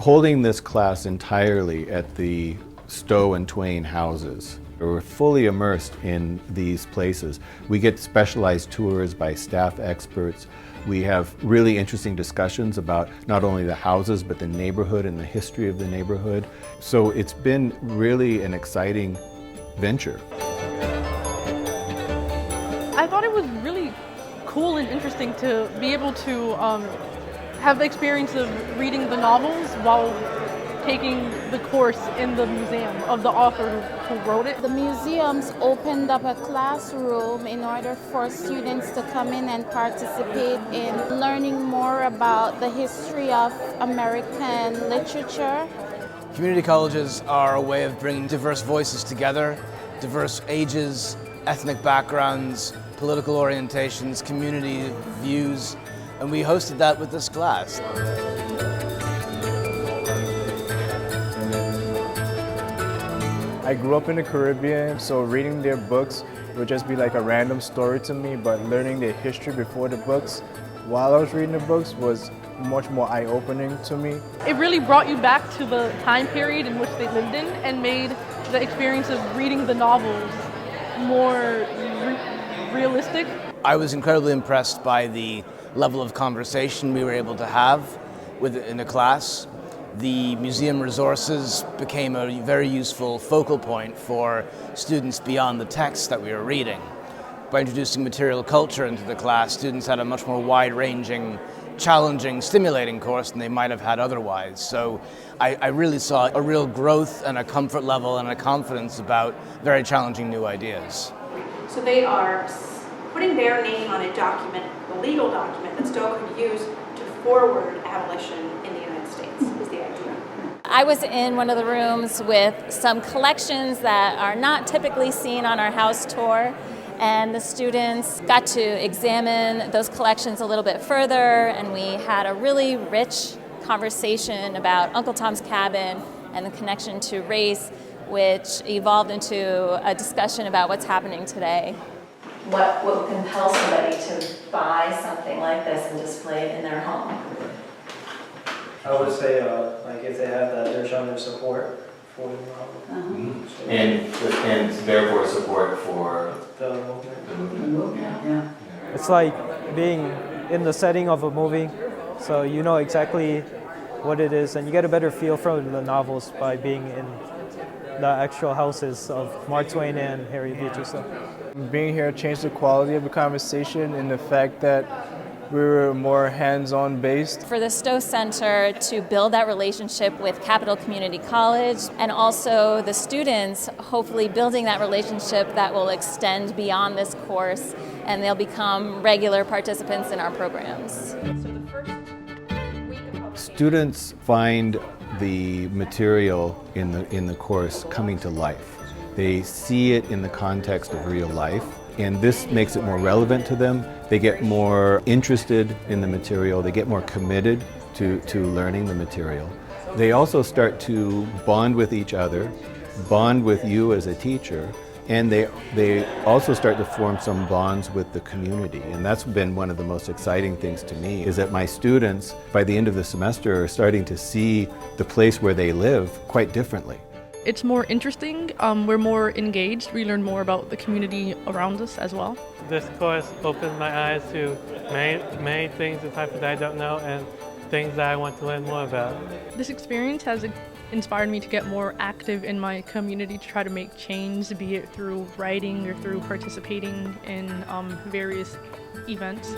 holding this class entirely at the Stowe and Twain houses. We're fully immersed in these places. We get specialized tours by staff experts. We have really interesting discussions about not only the houses, but the neighborhood and the history of the neighborhood. So it's been really an exciting venture. I thought it was really cool and interesting to be able to have the experience of reading the novels while taking the course in the museum of the author who wrote it. The museums opened up a classroom in order for students to come in and participate in learning more about the history of American literature. Community colleges are a way of bringing diverse voices together, diverse ages, ethnic backgrounds, political orientations, community views, and we hosted that with this class. I grew up in the Caribbean, so reading their books would just be like a random story to me, but learning their history before the books, while I was reading the books, was much more eye-opening to me. It really brought you back to the time period in which they lived in and made the experience of reading the novels more realistic. I was incredibly impressed by the level of conversation we were able to have in the class. The museum resources became a very useful focal point for students beyond the text that we were reading. By introducing material culture into the class, students had a much more wide-ranging, challenging, stimulating course than they might have had otherwise. So I really saw a real growth and a comfort level and a confidence about very challenging new ideas. So they are putting their name on a document, a legal document that Stowe could use to forward abolition in the United States, is the idea. I was in one of the rooms with some collections that are not typically seen on our house tour, and the students got to examine those collections a little bit further, and we had a really rich conversation about Uncle Tom's Cabin and the connection to race, which evolved into a discussion about what's happening today. What will compel somebody to buy something like this and display it in their home? I would say, like if they have that, they're showing their support for the novel. So And therefore support for the movement. the movement. Yeah. It's like being in the setting of a movie, so you know exactly what it is, and you get a better feel from the novels by being in the actual houses of Mark Twain and Harriet Beecher Stowe. Being here changed the quality of the conversation in the fact that we were more hands-on based. For the Stowe Center to build that relationship with Capital Community College, and also the students hopefully building that relationship that will extend beyond this course, and they'll become regular participants in our programs. Students find the material in the course coming to life. They see it in the context of real life, and this makes it more relevant to them. They get more interested in the material, they get more committed to learning the material. They also start to bond with each other, bond with you as a teacher, and they also start to form some bonds with the community. And that's been one of the most exciting things to me, is that my students, by the end of the semester, are starting to see the place where they live quite differently. It's more interesting, we're more engaged, we learn more about the community around us as well. This course opened my eyes to many things in Hartford that I don't know and things that I want to learn more about. This experience has inspired me to get more active in my community to try to make change, be it through writing or through participating in various events.